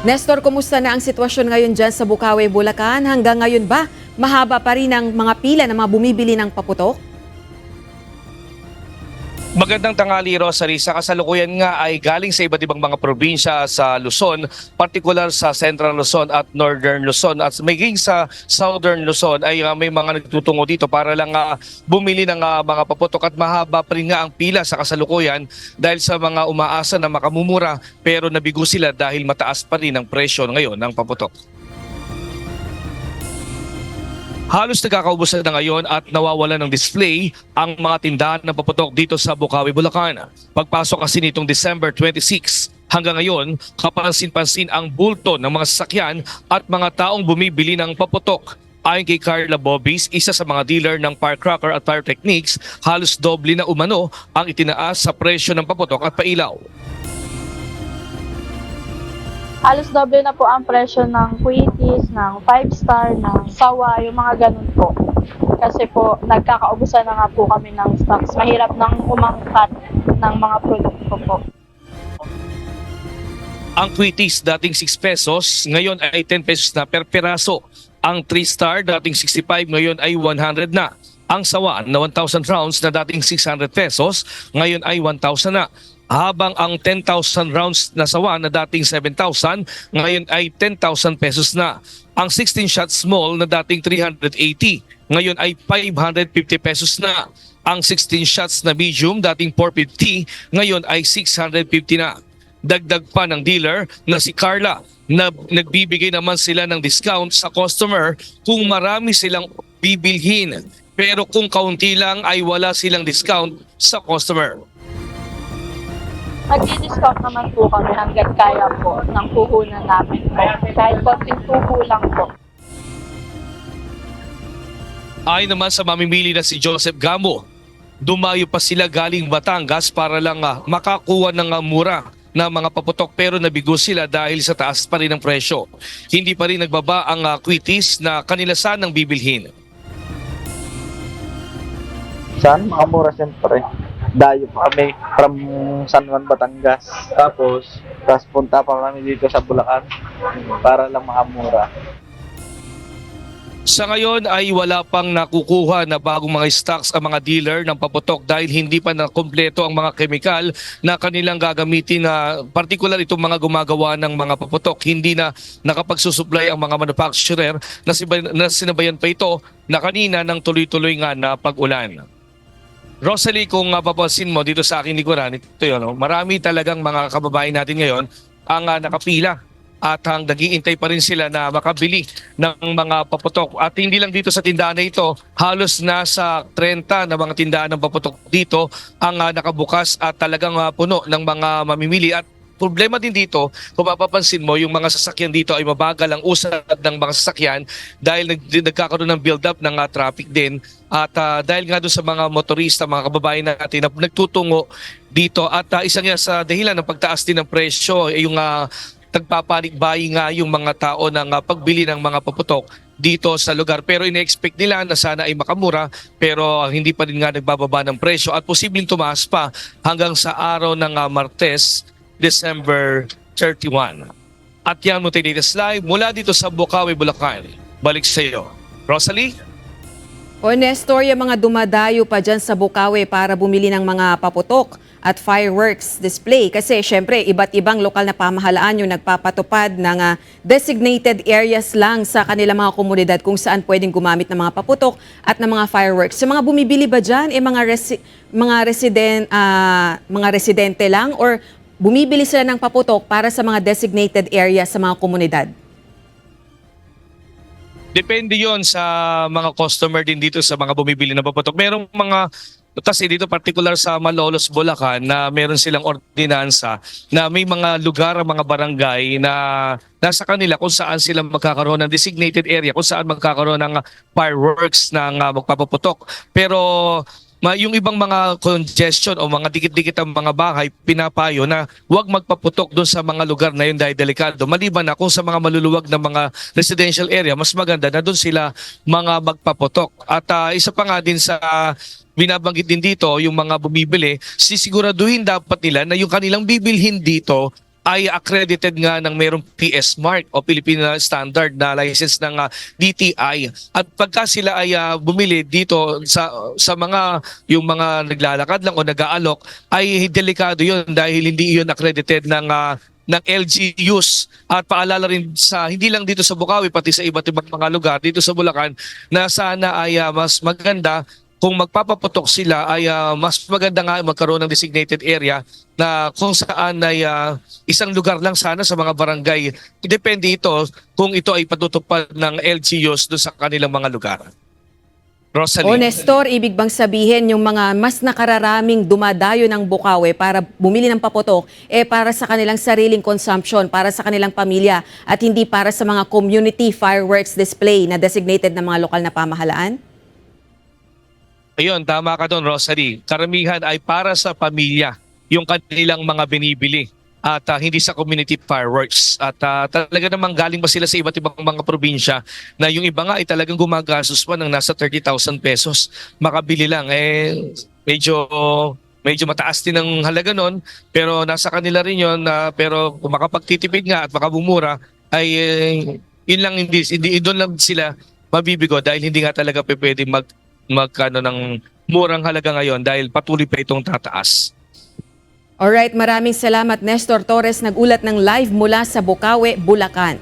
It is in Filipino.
Nestor, kumusta na ang sitwasyon ngayon dyan sa Bukawi, Bulacan? Hanggang ngayon ba, mahaba pa rin ang mga pila ng mga bumibili ng paputok? Magandang tanghali, Rosary. Sa kasalukuyan nga ay galing sa iba't ibang mga probinsya sa Luzon, partikular sa Central Luzon at Northern Luzon. At maging sa Southern Luzon ay may mga nagtutungo dito para lang bumili ng mga paputok at mahaba pa rin nga ang pila sa kasalukuyan dahil sa mga umaasa na makamumura pero nabigo sila dahil mataas pa rin ang presyo ngayon ng paputok. Halos nagkakaubusan na ngayon at nawawala ng display ang mga tindahan ng paputok dito sa Bukawi, Bulacan. Pagpasok kasi nitong December 26, hanggang ngayon, kapansin-pansin ang bulto ng mga sasakyan at mga taong bumibili ng paputok. Ayon kay Carla Bobis, isa sa mga dealer ng Firecracker at Pyrotechnics, halos doble na umano ang itinaas sa presyo ng paputok at pailaw. Halos doble na po ang presyo ng Quickies, ng 5-star, ng Sawa, yung mga ganun po. Kasi po, nagkakaubusan na nga po kami ng stocks. Mahirap nang umangkat ng mga produkto po. Ang Quickies dating 6 pesos, ngayon ay 10 pesos na per piraso. Ang 3-star dating 65, ngayon ay 100 na. Ang Sawa na 1,000 rounds na dating 600 pesos, ngayon ay 1,000 na. Habang ang 10,000 rounds na sawa na dating 7,000, ngayon ay 10,000 pesos na. Ang 16-shot small na dating 380, ngayon ay 550 pesos na. Ang 16 shots na medium dating 450, ngayon ay 650 na. Dagdag pa ng dealer na si Carla na nagbibigay naman sila ng discount sa customer kung marami silang bibilhin. Pero kung kaunti lang ay wala silang discount sa customer. Nag-discount naman po kami hanggang kaya po ng puhunan namin po. Kahit konting tubo lang po. Ayon naman sa mamimili na si Joseph Gamo, dumayo pa sila galing Batangas para lang makakuha ng mura na mga paputok pero nabigo sila dahil sa taas pa rin ng presyo. Hindi pa rin nagbaba ang Quickies na kanila sanang bibilhin. Saan? Makamura siyempre. Dayo pa kami from San Juan, Batangas. Tapos punta pa kami dito sa Bulacan para lang makamura. Sa ngayon ay wala pang nakukuha na bagong mga stocks ang mga dealer ng paputok dahil hindi pa nakumpleto ang mga kemikal na kanilang gagamitin na partikular itong mga gumagawa ng mga paputok. Hindi na nakapagsusupply ang mga manufacturer na sinabayan pa ito na kanina ng tuloy-tuloy nga na pag-ulan. Rosalie, kung papansin mo dito sa aking likuran, ito yun, marami talagang mga kababayan natin ngayon ang nakapila at ang nag-iintay pa rin sila na makabili ng mga paputok. At hindi lang dito sa tindahan na ito, halos nasa 30 na mga tindahan ng paputok dito ang nakabukas at talagang puno ng mga mamimili. At problema din dito, kung mapapansin mo, yung mga sasakyan dito ay mabagal ang usad ng mga sasakyan dahil nagkakaroon ng build-up ng traffic din. At dahil nga doon sa mga motorista, mga kababayan natin na nagtutungo dito. At isa nga sa dahilan ng pagtaas din ng presyo, yung nagpapanikbayi nga yung mga tao ng pagbili ng mga paputok dito sa lugar. Pero ine-expect nila na sana ay makamura pero hindi pa rin nga nagbababa ng presyo at posibleng tumaas pa hanggang sa araw ng Martes, December 31. At yan mo tayo latest live mula dito sa Bukawi, Bulacan. Balik sa iyo. Rosalie? O Nestor, yung mga dumadayo pa dyan sa Bukawi para bumili ng mga paputok at fireworks display. Kasi syempre, iba't ibang lokal na pamahalaan yung nagpapatupad ng designated areas lang sa kanilang mga komunidad kung saan pwedeng gumamit ng mga paputok at ng mga fireworks. Yung mga bumibili ba dyan, mga residente lang or bumibili sila ng paputok para sa mga designated areas sa mga komunidad? Depende yon sa mga customer din dito sa mga bumibili ng paputok. Merong mga, kasi dito particular sa Malolos, Bulacan na meron silang ordinansa na may mga lugar, mga barangay na nasa kanila kung saan sila magkakaroon ng designated area, kung saan magkakaroon ng fireworks ng magpapaputok. Pero yung ibang mga congestion o mga dikit-dikit ang mga bahay, pinapayo na huwag magpaputok doon sa mga lugar na yun dahil delikado. Maliban na kung sa mga maluluwag na mga residential area, mas maganda na doon sila mga magpaputok. At isa pa nga din sa binabanggit din dito, yung mga bumibili, sisiguraduhin dapat nila na yung kanilang bibilhin dito ay accredited nga ng mayroong PS mark o Filipino Standard na license ng DTI. At pagka sila ay bumili dito sa mga yung mga naglalakad lang o nag-aalok, ay delikado 'yun dahil hindi 'yun accredited ng LGUs. At paalala rin sa hindi lang dito sa Bukawi pati sa iba't ibang mga lugar dito sa Bulacan na sana ay mas maganda kung magpapaputok sila ay mas maganda nga magkaroon ng designated area na kung saan ay isang lugar lang sana sa mga barangay. Depende ito kung ito ay patutupad ng LGUs doon sa kanilang mga lugar. Rosalie. O Nestor, ibig bang sabihin yung mga mas nakararaming dumadayo ng Bukawi para bumili ng paputok para sa kanilang sariling consumption, para sa kanilang pamilya at hindi para sa mga community fireworks display na designated ng mga lokal na pamahalaan? Ayun, tama ka doon, Rosalie. Karamihan ay para sa pamilya yung kanilang mga binibili at hindi sa community fireworks. At talaga namang galing pa sila sa iba't ibang mga probinsya na yung iba nga ay talagang gumagastos pa ng nasa 30,000 pesos. Makabili lang. Medyo mataas din ang halaga nun, pero nasa kanila rin yun. Pero kung makapagtitipid nga at makabumura, ay yun lang, hindi doon lang sila mabibigo dahil hindi nga talaga pwede magkano ng murang halaga ngayon dahil patuloy pa itong tataas. Alright, maraming salamat Nestor Torres, nag-ulat ng live mula sa Bukawi, Bulacan.